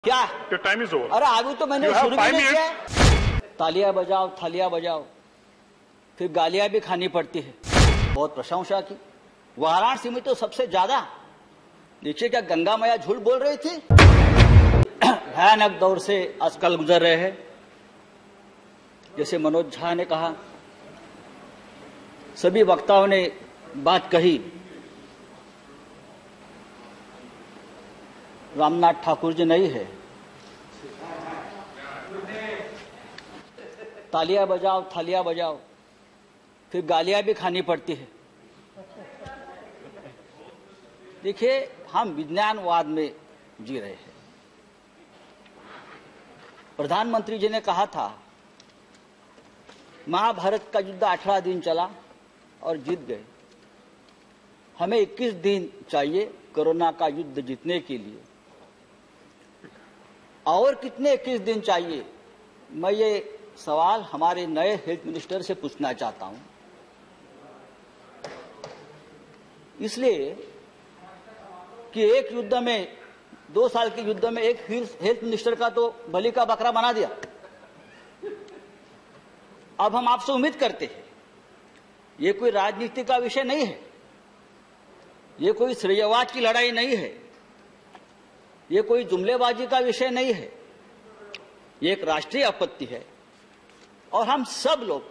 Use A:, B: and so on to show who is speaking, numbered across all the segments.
A: क्या?
B: Your time is over.
A: अरे अभी तो मैंने
B: You have
A: शुरू भी
B: 5
A: नहीं किया।
B: minutes.
A: तालियां बजाओ, थालियां बजाओ, फिर गालियां भी खानी पड़ती है। बहुत प्रशंसा की। वाराणसी में तो सबसे ज्यादा। देखिए क्या गंगा मैया झूठ बोल रही थी। भयानक दौर से आजकल गुजर रहे हैं। जैसे मनोज झा ने कहा, सभी वक्ताओं ने बात कही। रामनाथ ठाकुर जी नहीं है। तालियां बजाओ, थालियां बजाओ, फिर गालियां भी खानी पड़ती है। देखिए, हम विज्ञानवाद में जी रहे हैं। प्रधानमंत्री जी ने कहा था, महाभारत का युद्ध 18 दिन चला और जीत गए। हमें 21 दिन चाहिए कोरोना का युद्ध जीतने के लिए। और कितने 21 दिन चाहिए? मैं ये सवाल हमारे नए हेल्थ मिनिस्टर से पूछना चाहता हूं। इसलिए कि एक युद्ध में, 2 साल के युद्ध में एक हेल्थ मिनिस्टर का तो बलि का बकरा बना दिया। अब हम आपसे उम्मीद करते हैं, ये कोई राजनीति का विषय नहीं है, ये कोई श्रेयवाद की लड़ाई नहीं है, ये कोई जुमलेबाजी का विषय नहीं है, ये एक राष्ट्रीय आपत्ति है। और हम सब लोग,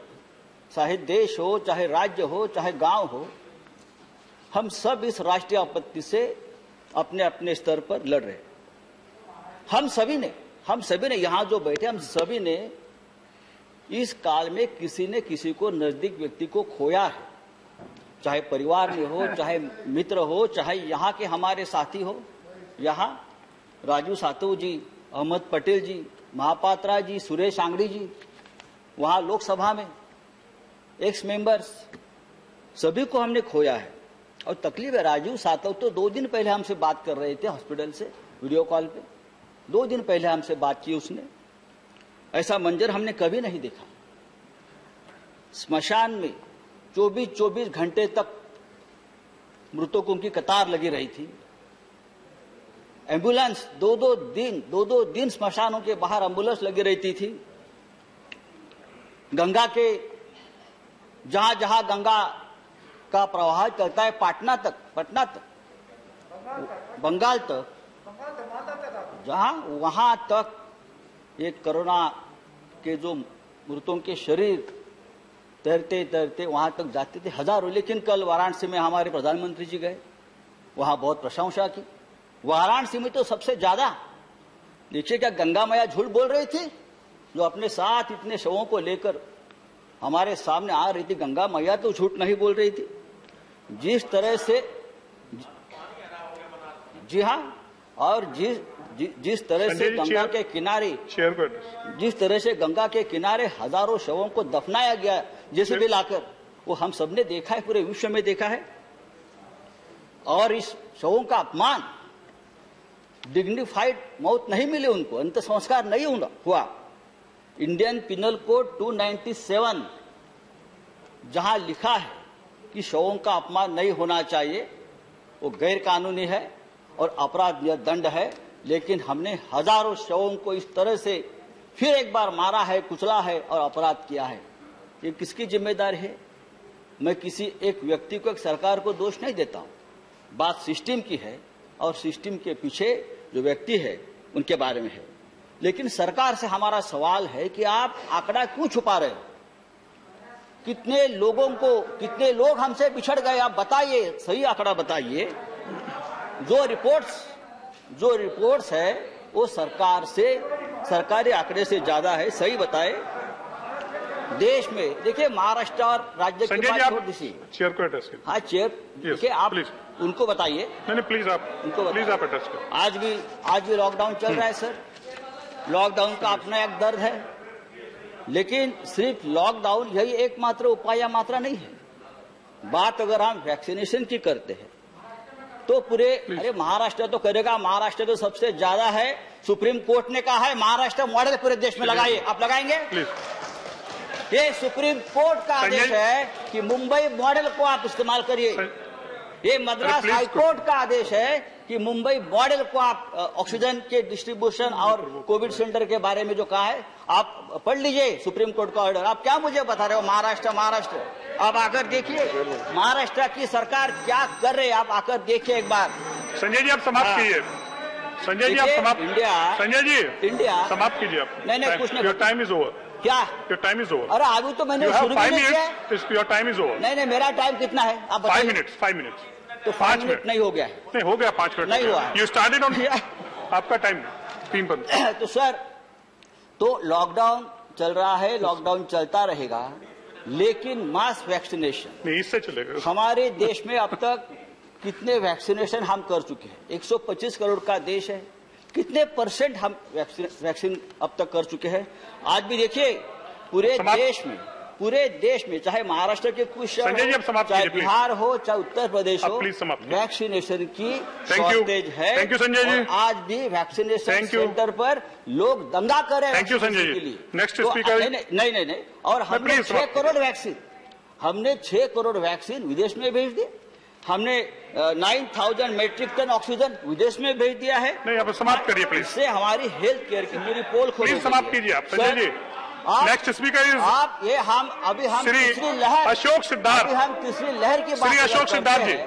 A: चाहे देश हो, चाहे राज्य हो, चाहे गांव हो, हम सब इस राष्ट्रीय आपत्ति से अपने अपने स्तर पर लड़ रहे हैं। हम सभी ने यहां जो बैठे, हम सभी ने इस काल में किसी ने किसी को, नजदीक व्यक्ति को खोया है। चाहे परिवार में हो, चाहे मित्र हो, चाहे यहाँ के हमारे साथी हो। यहाँ राजू सातव जी, अहमद पटेल जी, महापात्रा जी, सुरेश आंगड़ी जी, वहां लोकसभा में एक्स मेंबर्स, सभी को हमने खोया है। और तकलीफ है, राजू सातव तो 2 दिन पहले हमसे बात कर रहे थे हॉस्पिटल से, वीडियो कॉल पे। 2 दिन पहले हमसे बात की उसने। ऐसा मंजर हमने कभी नहीं देखा। स्मशान में 24 घंटे तक मृतकों की कतार लगी रही थी। एम्बुलेंस 2-2 दिन स्मशानों के बाहर एम्बुलेंस लगी रहती थी। गंगा के जहां जहां गंगा का प्रवाह चलता है, पटना तक, बंगाल तक, जहां वहां तक ये कोरोना के जो मृतों के शरीर तैरते तैरते वहां तक जाते थे हजारों। लेकिन कल वाराणसी में हमारे प्रधानमंत्री जी गए, वहां बहुत प्रशंसा की। वाराणसी में तो सबसे ज्यादा। देखिए क्या गंगा मैया झूठ बोल रही थी, जो अपने साथ इतने शवों को लेकर हमारे सामने आ रही थी। गंगा मैया तो झूठ नहीं बोल रही थी। जिस तरह से, जी हाँ, और जिस तरह से गंगा के किनारे, जिस तरह से गंगा के किनारे हजारों शवों को दफनाया गया जैसे भी लाकर, वो हम सबने देखा है, पूरे विश्व में देखा है। और इस शवों का अपमान, डिग्निफाइड मौत नहीं मिली उनको, अंत संस्कार नहीं हुआ। इंडियन पिनल कोड 297 जहां लिखा है कि शवों का अपमान नहीं होना चाहिए, वो गैर कानूनी है और अपराध दंड है। लेकिन हमने हजारों शवों को इस तरह से फिर एक बार मारा है, कुचला है और अपराध किया है। ये किसकी जिम्मेदारी है? मैं किसी एक व्यक्ति को, एक सरकार को दोष नहीं देता हूं। बात सिस्टम की है और सिस्टम के पीछे जो व्यक्ति है उनके बारे में है। लेकिन सरकार से हमारा सवाल है कि आप आंकड़ा क्यों छुपा रहे हो? कितने लोग हमसे बिछड़ गए, आप बताइए, सही आंकड़ा बताइए। जो रिपोर्ट्स है वो सरकारी आंकड़े से ज्यादा है, सही बताए। देश में देखिए, महाराष्ट्र और राज्य की बात छोड़ दीजिए।
B: चेयर को अटैच करिए।
A: हाँ चेयर, देखिए आप उनको बताइए।
B: नहीं, प्लीज आप अटैच करिए।
A: आज भी लॉकडाउन चल रहा है सर। लॉकडाउन का अपना एक दर्द है, लेकिन सिर्फ लॉकडाउन यही एकमात्र उपाय या मात्रा नहीं है। बात अगर हम वैक्सीनेशन की करते हैं तो पूरे, अरे महाराष्ट्र तो करेगा, महाराष्ट्र तो सबसे ज्यादा है। सुप्रीम कोर्ट ने कहा है महाराष्ट्र मॉडल पूरे देश में लगाइए। आप लगाएंगे? ये सुप्रीम कोर्ट का आदेश है कि मुंबई मॉडल को आप इस्तेमाल करिए। ये मद्रास हाईकोर्ट का आदेश है कि मुंबई मॉडल को आप ऑक्सीजन के डिस्ट्रीब्यूशन और कोविड सेंटर के बारे में जो कहा है, आप पढ़ लीजिए सुप्रीम कोर्ट का ऑर्डर। आप क्या मुझे बता रहे हो महाराष्ट्र? आप आकर देखिए महाराष्ट्र की सरकार क्या कर रही है, आप आकर देखिए एक बार।
B: संजय जी आप समाप्त कीजिए। संजय जी आप समाप्त। संजय जी
A: इंडिया
B: समाप्त कीजिए आप।
A: नहीं कुछ नहीं।
B: Your time is over.
A: क्या?
B: Your time is over.
A: अरे अभी तो मैंने शुरू नहीं किया।
B: Your time is over.
A: नहीं मेरा टाइम कितना है आप बताइए।
B: 5 मिनट्स।
A: तो 5 मिनट नहीं हो गया है?
B: नहीं हो गया, 5 मिनट
A: नहीं हुआ।
B: यू स्टार्टेड ऑन आपका टाइम 3 पर।
A: तो सर, तो लॉकडाउन चल रहा है, लॉकडाउन चलता रहेगा, लेकिन मास वैक्सीनेशन
B: नहीं इससे चलेगा।
A: हमारे देश में अब तक कितने वैक्सीनेशन हम कर चुके हैं? 125 करोड़ का देश है, कितने % हम वैक्सीन अब तक कर चुके हैं? आज भी देखिए पूरे देश में चाहे महाराष्ट्र के कुछ शहर हो, चाहे बिहार हो, चाहे उत्तर प्रदेश हो, वैक्सीनेशन की शॉर्टेज है।
B: थैंक यू संजय जी।
A: आज भी वैक्सीनेशन सेंटर पर लोग दंगा कर रहे हैं।
B: Thank you Sanjay ji. Next speaker.
A: नहीं और हमने 6 करोड़ वैक्सीन विदेश में भेज दिए। हमने 9,000 मेट्रिक टन ऑक्सीजन विदेश में भेज दिया है।
B: नहीं आप समाप्त करिए प्लीज।
A: इससे हमारी हेल्थ केयर की पूरी पोल खोल।
B: प्लीज समाप्त कीजिए आप Sanjay ji. Next speaker is
A: आप ये हम तीसरी लहर
B: अशोक सिद्धार्थ।
A: हम तीसरी लहर की बात
B: श्री अशोक सिद्धार्थ जी।